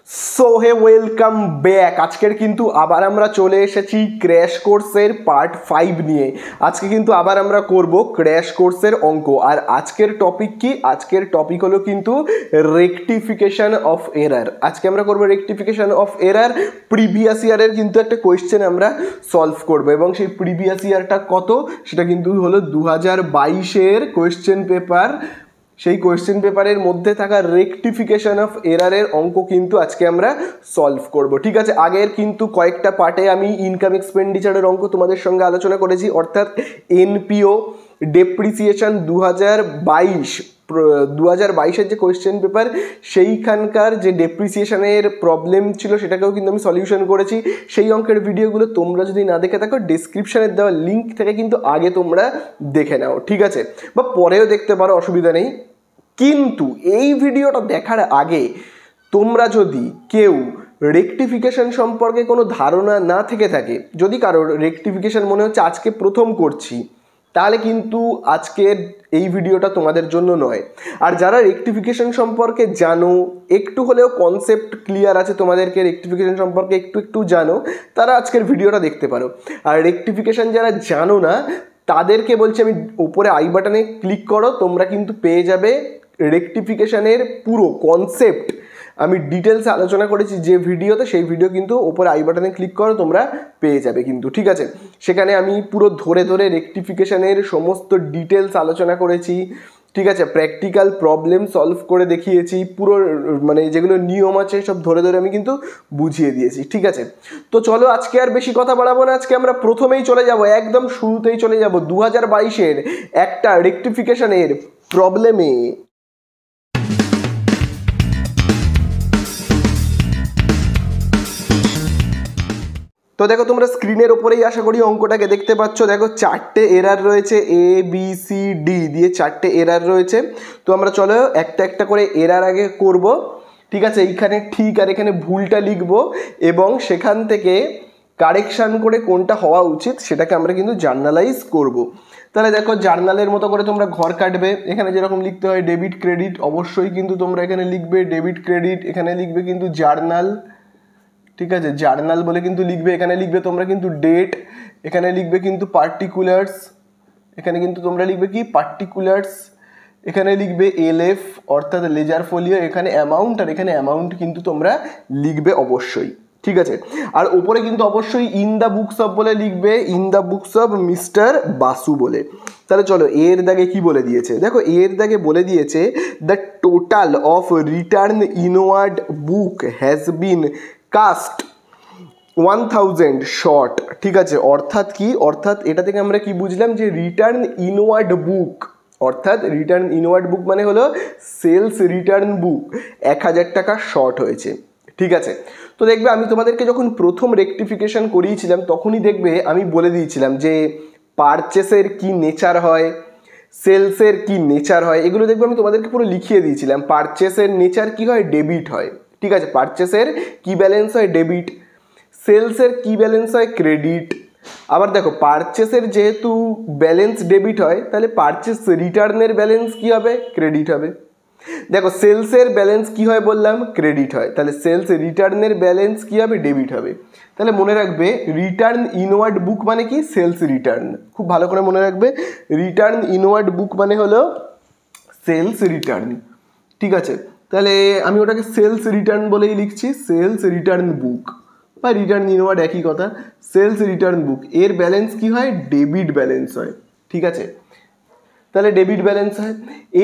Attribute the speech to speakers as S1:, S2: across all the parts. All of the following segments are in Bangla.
S1: So hey welcome back. আজকের কিন্তু আবার আমরা চলে এসেছি ক্র্যাশ কোর্সের পার্ট 5 নিয়ে। আজকে কিন্তু আবার আমরা করব ক্র্যাশ কোর্সের অঙ্ক। আর আজকের টপিক কি? আজকের টপিক হলো কিন্তু রেকটিফিকেশন অফ এরার। আজকে আমরা করব রেকটিফিকেশন অফ এরার। প্রিভিয়াস ইয়ারের কিন্তু একটা কোয়েশ্চেন আমরা সলভ করব, এবং সেই প্রিভিয়াস ইয়ারটা কত সেটা কিন্তু হলো 2022-এর কোয়েশ্চেন পেপার। সেই কোয়েশ্চেন পেপারের মধ্যে থাকা রেকটিফিকেশন অফ এরারের অঙ্ক কিন্তু আজকে আমরা সলভ করব। ঠিক আছে, আগের কিন্তু কয়েকটা পার্টে আমি ইনকাম এক্সপেন্ডিচারের অঙ্ক তোমাদের সঙ্গে আলোচনা করেছি, অর্থাৎ এনপিও ডেপ্রিসিয়েশন 2022-এর যে কোয়েশ্চেন পেপার, সেইখানকার যে ডেপ্রিসিয়েশনের প্রবলেম ছিল সেটাকেও কিন্তু আমি সলিউশন করেছি। সেই অঙ্কের ভিডিওগুলো তোমরা যদি না দেখে থাকো, ডিসক্রিপশানের দেওয়া লিঙ্ক থেকে কিন্তু আগে তোমরা দেখে নাও, ঠিক আছে, বা পরেও দেখতে পারো, অসুবিধা নেই। কিন্তু এই ভিডিওটা দেখার আগে তোমরা যদি কেউ রেকটিফিকেশন সম্পর্কে কোনো ধারণা না থেকে থাকে, যদি কারোর রেকটিফিকেশন মনে হচ্ছে আজকে প্রথম করছি, তাহলে কিন্তু আজকের এই ভিডিওটা তোমাদের জন্য নয়। আর যারা রেকটিফিকেশন সম্পর্কে জানো, একটু হলেও কনসেপ্ট ক্লিয়ার আছে তোমাদেরকে, রেকটিফিকেশন সম্পর্কে একটু জানো, তারা আজকের ভিডিওটা দেখতে পারো। আর রেকটিফিকেশন যারা জানো না, তাদেরকে বলছি আমি উপরে আই বাটনে ক্লিক করো, তোমরা কিন্তু পেয়ে যাবে রেকটিফিকেশনের পুরো কনসেপ্ট। আমি ডিটেলসে আলোচনা করেছি যে ভিডিওতে, সেই ভিডিও কিন্তু ওপরে আই বাটনে ক্লিক করো, তোমরা পেয়ে যাবে কিন্তু, ঠিক আছে। সেখানে আমি পুরো ধরে ধরে রেকটিফিকেশনের সমস্ত ডিটেলস আলোচনা করেছি, ঠিক আছে। প্র্যাকটিক্যাল প্রবলেম সলভ করে দেখিয়েছি, পুরো মানে যেগুলো নিয়ম আছে সব ধরে ধরে আমি কিন্তু বুঝিয়ে দিয়েছি, ঠিক আছে। তো চলো আজকে আর বেশি কথা বাড়াবো না, আজকে আমরা প্রথমেই চলে যাব, একদম শুরুতেই চলে যাব 2022-এর একটা রেকটিফিকেশনের প্রবলেমে। তো দেখো, তোমরা স্ক্রিনের ওপরেই আশা করি অঙ্কটাকে দেখতে পাচ্ছ। দেখো, 4টে এরার রয়েছে, ABCD দিয়ে 4টে এরার রয়েছে। তো আমরা চলো একটা একটা করে এরার আগে করব, ঠিক আছে। এইখানে ঠিক আর এখানে ভুলটা লিখবো, এবং সেখান থেকে কারেকশান করে কোনটা হওয়া উচিত সেটাকে আমরা কিন্তু জার্নালাইজ করব। তাহলে দেখো, জার্নালের মতো করে তোমরা ঘর কাটবে। এখানে যেরকম লিখতে হয় ডেবিট ক্রেডিট, অবশ্যই কিন্তু তোমরা এখানে লিখবে ডেবিট ক্রেডিট। এখানে লিখবে কিন্তু জার্নাল, ঠিক আছে, জার্নাল বলে কিন্তু লিখবে। এখানে লিখবে তোমরা কিন্তু ডেট, এখানে লিখবে কিন্তু পার্টিকুলার্স, এখানে কিন্তু তোমরা লিখবে কি পার্টিকুলার্স, এখানে লিখবে LF অর্থাৎ লেজার ফোলিও, এখানে অ্যামাউন্ট, আর এখানে অ্যামাউন্ট কিন্তু তোমরা লিখবে অবশ্যই, ঠিক আছে। আর ওপরে কিন্তু অবশ্যই ইন দ্য বুকস অফ বলে লিখবে, in the books of mister Basu বলে। তাহলে চলো এর দাগে কি বলে দিয়েছে, দেখো এর দাগে বলে দিয়েছে the total of return inward book has been cast 1000 short, ঠিক আছে। অর্থাৎ কি, অর্থাৎ এটা থেকে আমরা কি বুঝলাম যে রিটার্ন ইনওয়ার্ড বুক, অর্থাৎ রিটার্ন ইনওয়ার্ড বুক মানে হলো সেলস রিটার্ন বুক 1000 টাকা শর্ট হয়েছে, ঠিক আছে। তো দেখবে আমি তোমাদেরকে যখন প্রথম রেকটিফিকেশন করিয়েছিলাম, তখনই দেখবে আমি বলে দিয়েছিলাম যে পারচেসের কি নেচার হয়, সেলসের কি নেচার হয়, এগুলো দেখবে আমি তোমাদেরকে পুরো লিখিয়ে দিয়েছিলাম। পারচেসের নেচার কি হয়, ডেবিট হয়, ঠিক আছে। পারচেসের কি ব্যালেন্স হয়, ডেবিট। সেলসের কি ব্যালেন্স হয়, ক্রেডিট। আবার দেখো, পারচেসের যেহেতু ব্যালেন্স ডেবিট হয়, তাহলে পারচেস রিটার্নের ব্যালেন্স কি হবে, ক্রেডিট হবে। দেখো, সেলসের ব্যালেন্স কি হয় বললাম, ক্রেডিট হয়, তাহলে সেলস রিটার্নের ব্যালেন্স কি হবে, ডেবিট হবে। তাহলে মনে রাখবে রিটার্ন ইনওয়ার্ড বুক মানে কি, সেলস রিটার্ন। খুব ভালো করে মনে রাখবে, রিটার্ন ইনওয়ার্ড বুক মানে হলো সেলস রিটার্ন, ঠিক আছে। তাহলে আমি ওটাকে সেলস রিটার্ন বলেই লিখছি, সেলস রিটার্ন বুক বা রিটার্ন ইনওয়ার্ড একই কথা। সেলস রিটার্ন বুক এর ব্যালেন্স কি হয়, ডেবিট ব্যালেন্স হয়, ঠিক আছে। তাহলে ডেবিট ব্যালেন্স হয়।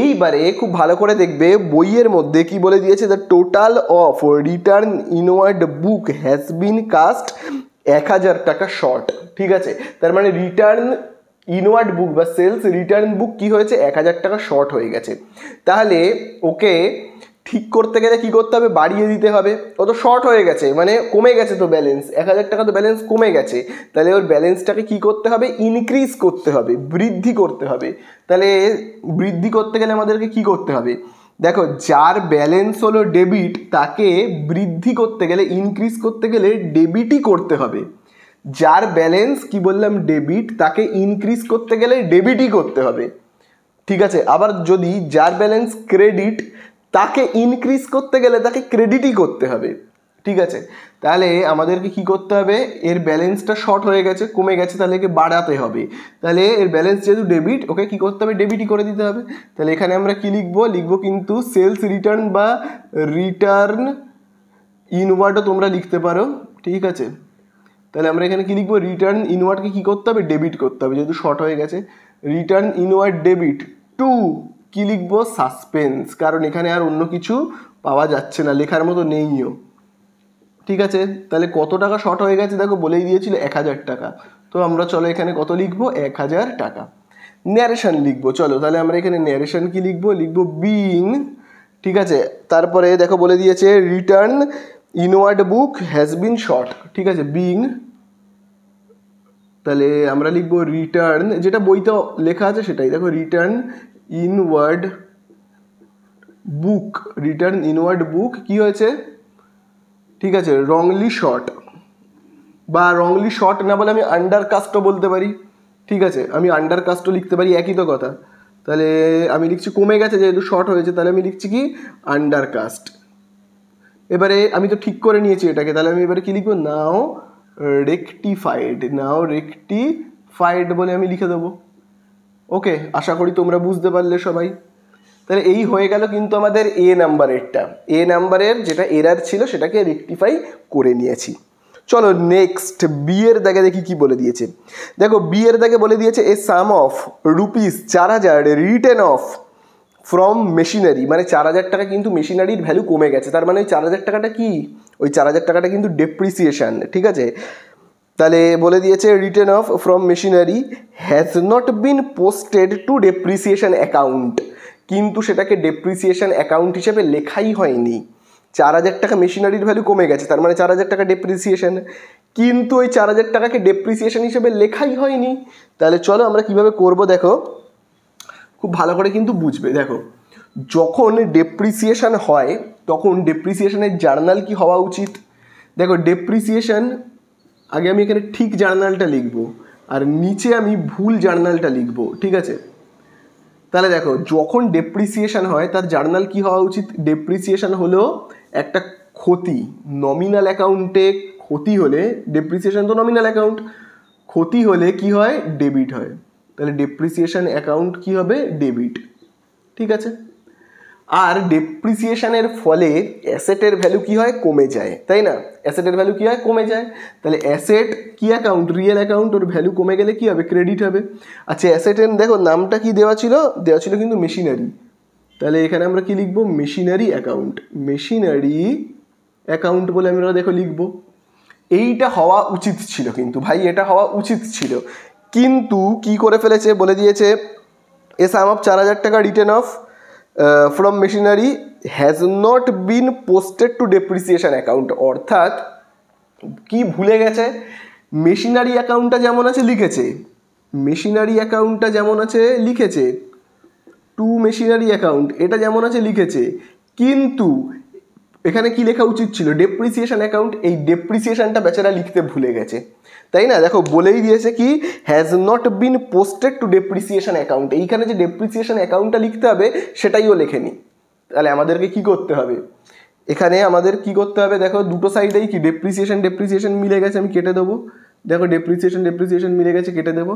S1: এইবারে খুব ভালো করে দেখবে বইয়ের মধ্যে কি বলে দিয়েছে, the total of return inward book has been cast 1000 টাকা শর্ট, ঠিক আছে। তার মানে রিটার্ন ইনওয়ার্ড বুক বা সেলস রিটার্ন বুক কি হয়েছে, 1000 টাকা শর্ট হয়ে গেছে। তাহলে ওকে ঠিক করতে গেলে কি করতে হবে, বাড়িয়ে দিতে হবে। ও তো শর্ট হয়ে গেছে, মানে কমে গেছে তো ব্যালেন্স, 1000 টাকা তো ব্যালেন্স কমে গেছে। তাহলে ওর ব্যালেন্সটাকে কি করতে হবে, ইনক্রিজ করতে হবে, বৃদ্ধি করতে হবে। তাহলে বৃদ্ধি করতে গেলে আমাদেরকে কি করতে হবে, দেখো যার ব্যালেন্স হলো ডেবিট, তাকে বৃদ্ধি করতে গেলে, ইনক্রিজ করতে গেলে ডেবিটই করতে হবে। যার ব্যালেন্স কি বললাম, ডেবিট, তাকে ইনক্রিজ করতে গেলে ডেবিটই করতে হবে, ঠিক আছে। আবার যদি যার ব্যালেন্স ক্রেডিট, তাকে ইনক্রিজ করতে গেলে তাকে ক্রেডিটই করতে হবে। ঠিক আছে, তাহলে আমাদেরকে কি করতে হবে, এর ব্যালেন্সটা শর্ট হয়ে গেছে, কমে গেছে, তাহলে একে বাড়াতে হবে। তাহলে এর ব্যালেন্স যেহেতু ডেবিট, ওকে কি করতে হবে, ডেবিটই করে দিতে হবে। তাহলে এখানে আমরা কি লিখবো, লিখবো কিন্তু সেলস রিটার্ন বা রিটার্ন ইনওয়ার্ডও তোমরা লিখতে পারো, ঠিক আছে। তাহলে আমরা এখানে কি লিখবো, রিটার্ন ইনওয়ার্ডকে কি করতে হবে, ডেবিট করতে হবে, যেহেতু শর্ট হয়ে গেছে। রিটার্ন ইনওয়ার্ড ডেবিট টু কি লিখবো, সাসপেন্স, কারণ এখানে আর অন্য কিছু পাওয়া যাচ্ছে না, লেখার মতো নেইও, ঠিক আছে। তাহলে কত টাকা শর্ট হয়ে গেছে দেখো, বলেই দিয়েছিল 1000 টাকা। তো আমরা চলো এখানে কত লিখবো, 1000 টাকা। ন্যারেশন লিখবো, চলো তাহলে আমরা এখানে ন্যারেশন কি লিখবো, লিখবো বিং, ঠিক আছে। তারপরে দেখো বলে দিয়েছে return inward book has bin short, ঠিক আছে, বিং, তাহলে আমরা লিখবো রিটার্ন, যেটা বইতে লেখা আছে সেটাই, দেখো রিটার্ন ইনওয়ার্ড বুক, রিটার্ন ইনওয়ার্ড বুক কি হয়েছে, ঠিক আছে, রংলি শর্ট, বা রংলি শর্ট না বলে আমি আন্ডারকাস্টও বলতে পারি, ঠিক আছে, আমি আন্ডারকাস্টও লিখতে পারি, একই তো কথা। তাহলে আমি লিখছি কমে গেছে যেহেতু শর্ট হয়েছে, তাহলে আমি লিখছি কি আন্ডারকাস্ট। এবারে আমি তো ঠিক করে নিয়েছি এটাকে, তাহলে আমি এবারে কি লিখবো, নাও রেকটিফাইড, নাও রেকটিফাইড বলে আমি লিখে দেবো। ওকে, আশা করি তোমরা বুঝতে পারলে সবাই। তাহলে এই হয়ে গেল কিন্তু আমাদের এ নাম্বারেরটা, এ নাম্বারের যেটা এরার ছিল সেটাকে রেকটিফাই করে নিয়েছি। চলো নেক্সট বি এর দাগে দেখি কি বলে দিয়েছে। দেখো বি এর দাগে বলে দিয়েছে a sum of ₹4000 written off from machinery, মানে 4000 টাকা কিন্তু মেশিনারির ভ্যালু কমে গেছে, তার মানে ওই 4000 টাকাটা কি, ওই 4000 টাকাটা কিন্তু ডেপ্রিসিয়েশন, ঠিক আছে। তাহলে বলে দিয়েছে written off from machinery has not been posted to depreciation account, কিন্তু সেটাকে ডেপ্রিসিয়েশন অ্যাকাউন্ট হিসেবে লেখাই হয়নি। 4000 টাকা মেশিনারির ভ্যালু কমে গেছে, তার মানে 4000 টাকা ডেপ্রিসিয়েশন, কিন্তু ওই 4000 টাকাকে ডেপ্রিসিয়েশন হিসেবে লেখাই হয়নি। তাহলে চলো আমরা কিভাবে করব, দেখো খুব ভালো করে কিন্তু বুঝবে। দেখো যখন ডেপ্রিসিয়েশন হয় তখন ডেপ্রিসিয়েশনের জার্নাল কি হওয়া উচিত, দেখো ডেপ্রিসিয়েশন আগে আমি এখানে ঠিক জার্নালটা লিখবো আর নিচে আমি ভুল জার্নালটা লিখবো, ঠিক আছে। তাহলে দেখো যখন ডেপ্রিসিয়েশন হয় তার জার্নাল কি হওয়া উচিত, ডেপ্রিসিয়েশন হলো একটা ক্ষতি, নমিনাল অ্যাকাউন্টে ক্ষতি হলে, ডেপ্রিসিয়েশন তো নমিনাল অ্যাকাউন্ট, ক্ষতি হলে কি হয়, ডেবিট হয়, তাহলে ডেপ্রিসিয়েশন অ্যাকাউন্ট কি হবে, ডেবিট, ঠিক আছে। আর ডেপ্রিসিয়েশনের ফলে অ্যাসেটের ভ্যালু কি হয়, কমে যায়, তাই না, অ্যাসেটের ভ্যালু কি হয়, কমে যায়। তাহলে অ্যাসেট কি অ্যাকাউন্ট, রিয়েল অ্যাকাউন্ট, ওর ভ্যালু কমে গেলে কি হবে, ক্রেডিট হবে। আচ্ছা অ্যাসেটের দেখো নামটা কি দেওয়া ছিল, দেওয়া ছিল কিন্তু মেশিনারি, তাহলে এখানে আমরা কি লিখবো, মেশিনারি অ্যাকাউন্ট, মেশিনারি অ্যাকাউন্ট বলে আমরা দেখো লিখবো। এইটা হওয়া উচিত ছিল কিন্তু ভাই, এটা হওয়া উচিত ছিল, কিন্তু কি করে ফেলেছে, বলে দিয়েছে এ সাম অফ 4000 টাকা written off from machinery has not been posted to depreciation account, অর্থাৎ কি ভুলে গেছে, মেশিনারি অ্যাকাউন্টটা যেমন আছে লিখেছে, মেশিনারি অ্যাকাউন্টটা যেমন আছে লিখেছে, টু মেশিনারি অ্যাকাউন্ট এটা যেমন আছে লিখেছে, কিন্তু এখানে কি লেখা উচিত ছিল, ডেপ্রিসিয়েশন অ্যাকাউন্ট, এই ডেপ্রিসিয়েশনটা বেচারা লিখতে ভুলে গেছে, তাই না। দেখো বলেই দিয়েছে কি has not been posted to depreciation account, এইখানে যে ডেপ্রিসিয়েশন অ্যাকাউন্টটা লিখতে হবে সেটাইও লেখেনি। তাহলে আমাদেরকে কি করতে হবে, এখানে আমাদের কি করতে হবে, দেখো দুটো সাইডেই কি ডেপ্রিসিয়েশন মিলে গেছে, আমি কেটে দেবো, দেখো ডেপ্রিসিয়েশন মিলে গেছে, কেটে দেবো।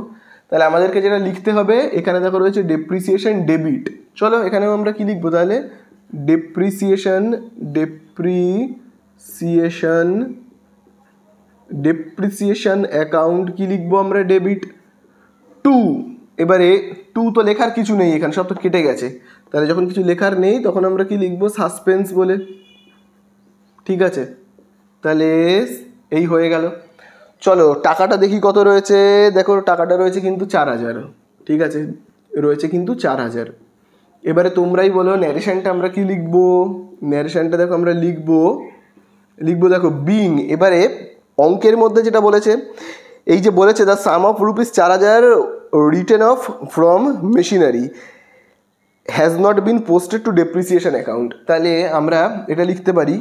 S1: তাহলে আমাদেরকে যেটা লিখতে হবে এখানে দেখো রয়েছে ডেপ্রিসিয়েশন ডেবিট, চলো এখানেও আমরা কি লিখবো, তাহলে ডেপ্রিসিয়েশন অ্যাকাউন্ট কি লিখবো আমরা, ডেবিট টু, এবারে টু তো লেখার কিছু নেই এখানে, সব তো কেটে গেছে, তাহলে যখন কিছু লেখার নেই তখন আমরা কি লিখবো, সাসপেন্স বলে, ঠিক আছে। তাহলে এই হয়ে গেল। চলো টাকাটা দেখি কত রয়েছে, দেখো টাকাটা রয়েছে কিন্তু 4000, ঠিক আছে, রয়েছে কিন্তু 4000। এবারে তোমরাই বলো ন্যারেশনটা আমরা কি লিখবো, ন্যারেশনটা দেখো আমরা লিখবো দেখো বিং, এবারে অঙ্কের মধ্যে যেটা বলেছে, এই যে বলেছে the sum of ₹4000 written off from machinery has not been posted to depreciation account, তাহলে আমরা এটা লিখতে পারি,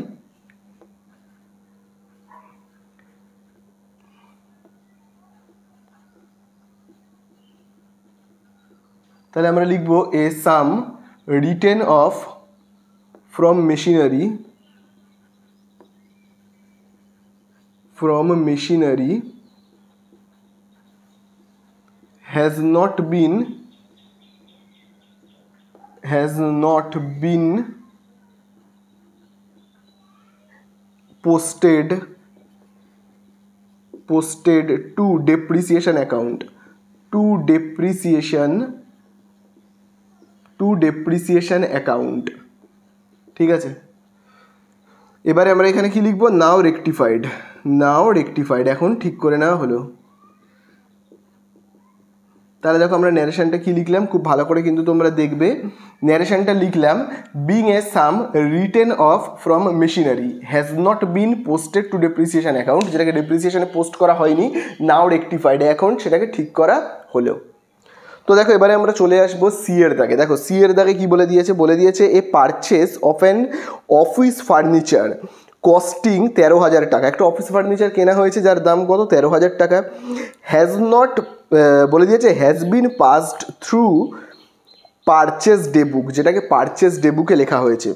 S1: তাহলে আমরা লিখবো a sum written off from machinery from machinery has not been posted to depreciation account ঠিক আছে। এবারে আমরা এখানে কি লিখবো, নাও রেকটিফাইড, এখন ঠিক করে নেওয়া হলো। তাহলে দেখো আমরা ন্যারেশনটা কি লিখলাম, খুব ভালো করে কিন্তু তোমরা দেখবে। ন্যারেশনটা লিখলাম, being a sum written off from machinery has not been posted to depreciation account, যেটাকে ডেপ্রিসিয়েশনে পোস্ট করা হয়নি, নাও রেকটিফাইড, এখন সেটাকে ঠিক করা হলো। তো দেখো এবারে আমরা চলে আসবো সি এর দাগে। দেখো সি এর দাগে কি বলে দিয়েছে, a purchase of an office furniture costing 13,000 টাকা। একটা অফিস ফার্নিচার কেনা হয়েছে যার দাম কত, 13,000 টাকা। হ্যাজ নট বলে দিয়েছে has been passed through purchase day book, যেটাকে পারচেস ডে বুকে লেখা হয়েছে।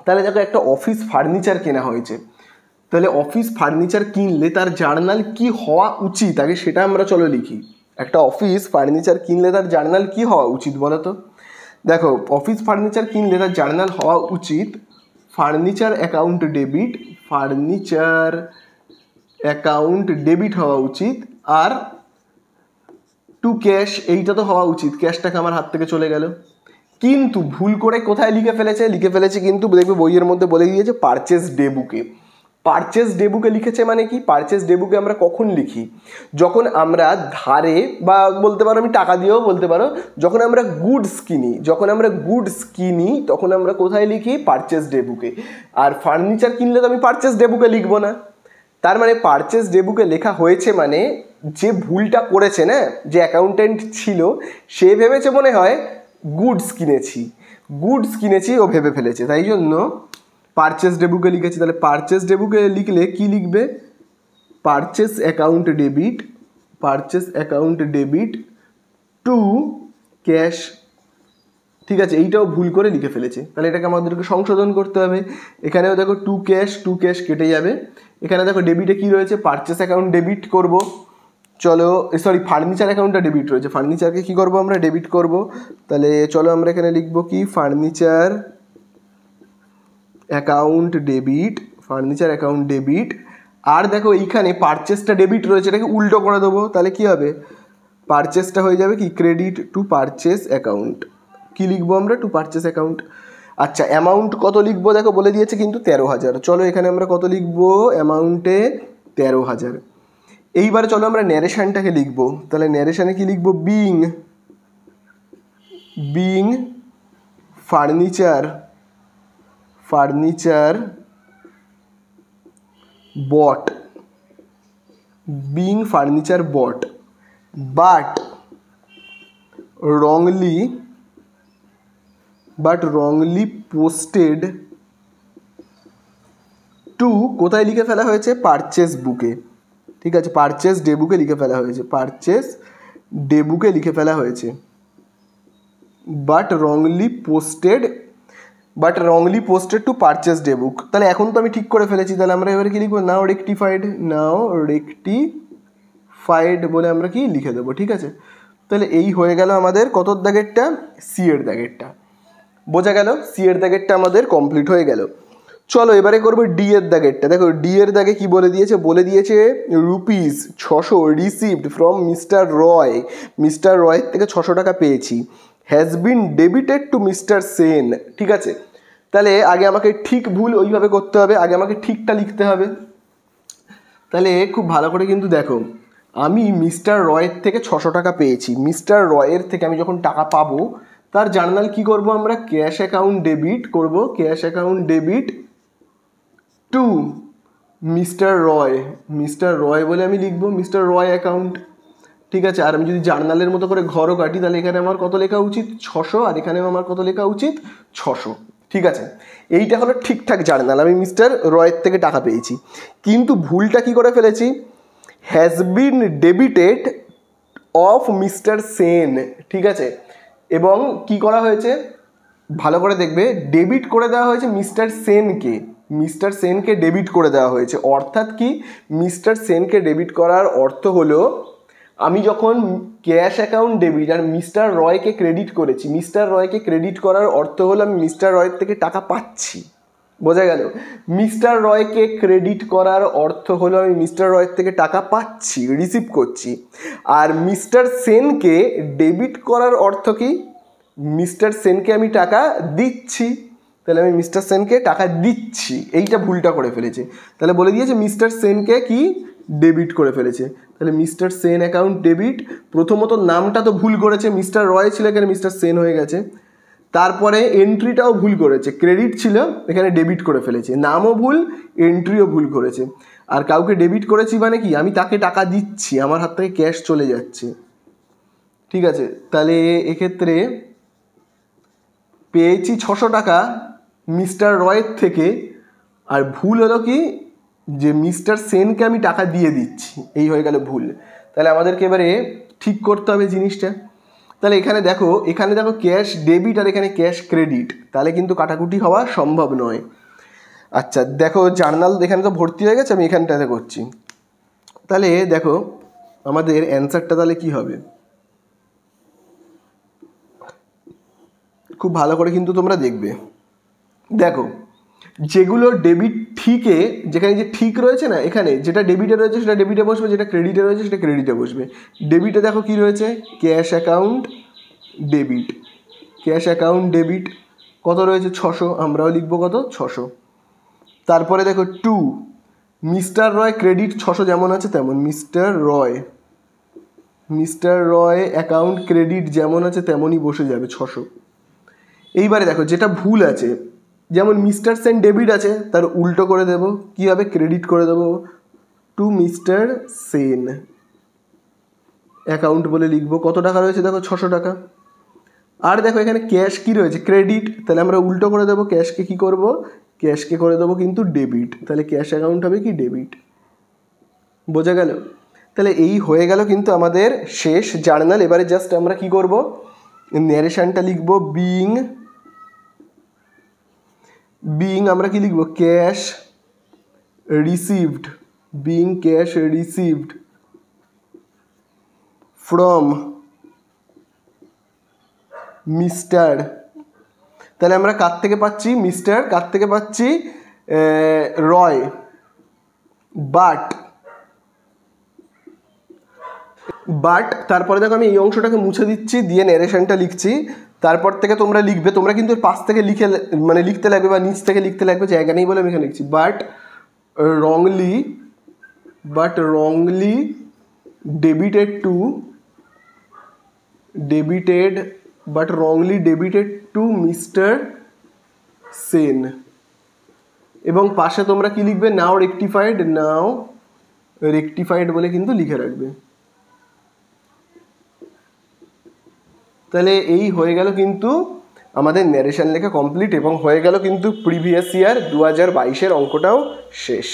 S1: তাহলে দেখো একটা অফিস ফার্নিচার কেনা হয়েছে, তাহলে অফিস ফার্নিচার কিনলে তার জার্নাল কি হওয়া উচিত আগে সেটা আমরা চলো লিখি। একটা অফিস ফার্নিচার কিনলে তার জার্নাল কি হওয়া উচিত বলো তো? দেখো অফিস ফার্নিচার কিনলে তার জার্নাল হওয়া উচিত ফার্নিচার অ্যাকাউন্ট ডেবিট হওয়া উচিত, আর টু ক্যাশ এইটা তো হওয়া উচিত, ক্যাশ টাকা আমার হাত থেকে চলে গেল। কিন্তু ভুল করে কোথায় লিখে ফেলেছে কিন্তু দেখবে বইয়ের মধ্যে বলে দিয়েছে পারচেস ডে বুকে। পারচেস ডে বুকে লিখেছে মানে কি, পারচেস ডে বুকে আমরা কখন লিখি, যখন আমরা ধারে বা বলতে পারো আমি টাকা দিয়েও বলতে পারো, যখন আমরা গুডস কিনি তখন আমরা কোথায় লিখি, পারচেস ডে বুকে। আর ফার্নিচার কিনলে তো আমি পারচেস ডে বুকে লিখবো না। তার মানে পারচেস ডে বুকে লেখা হয়েছে মানে যে ভুলটা করেছে না, যে অ্যাকাউন্টেন্ট ছিল সে ভেবেছে মনে হয় গুডস কিনেছি ও ভেবে ফেলেছে, তাই জন্য পারচেস ডে বুকে লিখেছি। তাহলে পারচেস ডে বুকে লিখলে কি লিখবে, purchase account debit two cash, ঠিক আছে। এইটাও ভুল করে লিখে ফেলেছে, তাহলে এটাকে আমাদেরকে সংশোধন করতে হবে। এখানেও দেখো টু ক্যাশ কেটে যাবে। এখানে দেখো ডেবিটে কি রয়েছে, পারচেস অ্যাকাউন্ট ডেবিট করব, চলো সরি ফার্নিচার অ্যাকাউন্টটা ডেবিট রয়েছে, ফার্নিচারকে কি করব আমরা, ডেবিট করব। তাহলে চলো আমরা এখানে লিখবো কি, ফার্নিচার অ্যাকাউন্ট ডেবিট। আর দেখো এইখানে পারচেসটা ডেবিট রয়েছে, এটাকে উল্টো করে দেবো, তাহলে কি হবে, পারচেসটা হয়ে যাবে কি, ক্রেডিট টু পারচেস অ্যাকাউন্ট। কি লিখবো আমরা, টু পারচেস অ্যাকাউন্ট। আচ্ছা অ্যামাউন্ট কত লিখবো, দেখো বলে দিয়েছে কিন্তু 13,000, চলো এখানে আমরা কত লিখবো, অ্যামাউন্টে 13,000। এইবারে চলো আমরা ন্যারেশনটাকে লিখবো, তাহলে ন্যারেশনে কি লিখবো, being furniture bought but wrongly posted to কোথায় লিখে ফেলা হয়েছে, পারচেস বুকে, ঠিক আছে, পারচেস ডে বুকে লিখে ফেলা হয়েছে, but wrongly posted to purchase day book. তাহলে এখন তো আমি ঠিক করে ফেলেছি, তাহলে আমরা এবারে কি লিখবো, নাও রেকটিফাইড বলে আমরা কি লিখে দেবো, ঠিক আছে। তাহলে এই হয়ে গেল আমাদের কত দাগেরটা, সি এর দাগেরটা, বোঝা গেল, সি এর দাগেরটা আমাদের কমপ্লিট হয়ে গেল। চলো এবারে করবো ডি এর দাগেরটা। দেখো ডি এর দাগে কি বলে দিয়েছে রুপিস 600 রিসিভড ফ্রম মিস্টার রয়ের থেকে 600 টাকা পেয়েছি, has been debited two mister Sen, ঠিক আছে। তাহলে আগে আমাকে ঠিক ভুল ওইভাবে করতে হবে, আগে আমাকে ঠিকটা লিখতে হবে। তাহলে খুব ভালো করে কিন্তু দেখো, আমি মিস্টার রয়ের থেকে 600 টাকা পেয়েছি, মিস্টার রয়ের থেকে আমি যখন টাকা পাবো তার জার্নাল কি করব আমরা, ক্যাশ অ্যাকাউন্ট ডেবিট করব, cash account debit to mister Roy বলে আমি লিখবো, মিস্টার রয় অ্যাকাউন্ট, ঠিক আছে। আর আমি যদি জার্নালের মতো করে ঘরও কাটি তাহলে এখানে আমার কত লেখা উচিত, 600, আর এখানেও আমার কত লেখা উচিত, 600, ঠিক আছে। এইটা হলো ঠিকঠাক জার্নাল, আমি মিস্টার রয়ের থেকে টাকা পেয়েছি। কিন্তু ভুলটা কি করে ফেলেছি, has been debited of mister Sen, ঠিক আছে। এবং কি করা হয়েছে ভালো করে দেখবে, ডেবিট করে দেওয়া হয়েছে মিস্টার সেনকে, মিস্টার সেনকে ডেবিট করে দেওয়া হয়েছে। অর্থাৎ কি, মিস্টার সেনকে ডেবিট করার অর্থ হলো আমি যখন ক্যাশ অ্যাকাউন্ট ডেবিট আর মিস্টার রয়কে ক্রেডিট করেছি, মিস্টার রয়কে ক্রেডিট করার অর্থ হলো আমি মিস্টার রয়ের থেকে টাকা পাচ্ছি। বোঝা গেল? মিস্টার রয়কে ক্রেডিট করার অর্থ হলো আমি মিস্টার রয়ের থেকে টাকা পাচ্ছি, রিসিভ করছি। আর মিস্টার সেনকে ডেবিট করার অর্থ কি, মিস্টার সেনকে আমি টাকা দিচ্ছি। তাহলে আমি মিস্টার সেনকে টাকা দিচ্ছি, এইটা ভুলটা করে ফেলেছে। তাহলে বলে দিয়েছে মিস্টার সেনকে কি ডেবিট করে ফেলেছে। তাহলে মিস্টার সেন অ্যাকাউন্ট ডেবিট। প্রথমত নামটা তো ভুল করেছে, মিস্টার রয় ছিল এখানে মিস্টার সেন হয়ে গেছে। তারপরে এন্ট্রিটাও ভুল করেছে, ক্রেডিট ছিল এখানে ডেবিট করে ফেলেছে, নামও ভুল, এন্ট্রিও ভুল করেছে। আর কাউকে ডেবিট করেছি মানে কি, আমি তাকে টাকা দিচ্ছি, আমার হাত থেকে ক্যাশ চলে যাচ্ছে। ঠিক আছে, তাহলে এক্ষেত্রে পেয়েছি 600 টাকা মিস্টার রয়ের থেকে, আর ভুল হলো কি যে মিস্টার সেনকে আমি টাকা দিয়ে দিচ্ছি, এই হয়ে গেল ভুল। তাহলে আমাদেরকে এবারে ঠিক করতে হবে জিনিসটা। তাহলে এখানে দেখো ক্যাশ ডেবিট আর এখানে ক্যাশ ক্রেডিট, তাহলে কিন্তু কাটাকুটি হওয়া সম্ভব নয়। আচ্ছা দেখো জার্নাল এখানে তো ভর্তি হয়ে গেছে, আমি এখানটাতে করছি। তাহলে দেখো আমাদের অ্যান্সারটা তাহলে কি হবে, খুব ভালো করে কিন্তু তোমরা দেখবে। দেখো যেগুলো ডেবিট ঠিকে, যেখানে যে ঠিক রয়েছে না, এখানে যেটা ডেবিটে রয়েছে সেটা ডেবিটে বসবে, যেটা ক্রেডিটে রয়েছে সেটা ক্রেডিটে বসবে। ডেবিটে দেখো কি রয়েছে, cash account debit, cash account debit কত রয়েছে 600, আমরাও লিখবো কত 600। তারপরে দেখো 2 মিস্টার রয় ক্রেডিট 600 যেমন আছে তেমন, মিস্টার রয় অ্যাকাউন্ট ক্রেডিট যেমন আছে তেমনই বসে যাবে 600। এইবারে দেখো যেটা ভুল আছে, যেমন মিস্টার সেন ডেবিট আছে তার উল্টো করে দেব, কি হবে ক্রেডিট করে দেবো, টু মিস্টার সেন অ্যাকাউন্ট বলে লিখবো। কত টাকা রয়েছে দেখো 600 টাকা। আর দেখো এখানে ক্যাশ কি রয়েছে ক্রেডিট, তাহলে আমরা উল্টো করে দেবো, ক্যাশকে কি করব, ক্যাশকে করে দেবো কিন্তু ডেবিট, তাহলে ক্যাশ অ্যাকাউন্ট হবে কি ডেবিট। বোঝা গেল? তাহলে এই হয়ে গেল কিন্তু আমাদের শেষ জার্নাল। এবারে জাস্ট আমরা কি করব, ন্যারেশনটা লিখবো, বিং আমরা কি লিখবো, cash received, being cash received from mister. তাহলে আমরা কার থেকে পাচ্ছি মিস্টার, কার থেকে পাচ্ছি রয়। বাট তারপরে দেখো আমি এই অংশটাকে মুছে দিচ্ছি, দিয়ে ন্যারেশনটা লিখছি। তারপর থেকে তোমরা লিখবে, তোমরা কিন্তু পাশ থেকে লিখতে লাগবে বা নিচ থেকে লিখতে লাগবে, জায়গা নেই বলে আমি এখানে লিখছি। But wrongly debited two mister Sen. এবং পাশে তোমরা কি লিখবে, নাও রেকটিফাইড বলে কিন্তু লিখে রাখবে। তাহলে এই হয়ে গেল কিন্তু আমাদের ন্যারেশন লেখা কমপ্লিট, এবং হয়ে গেল কিন্তু প্রিভিয়াস ইয়ার 2022-এর অঙ্কটাও শেষ।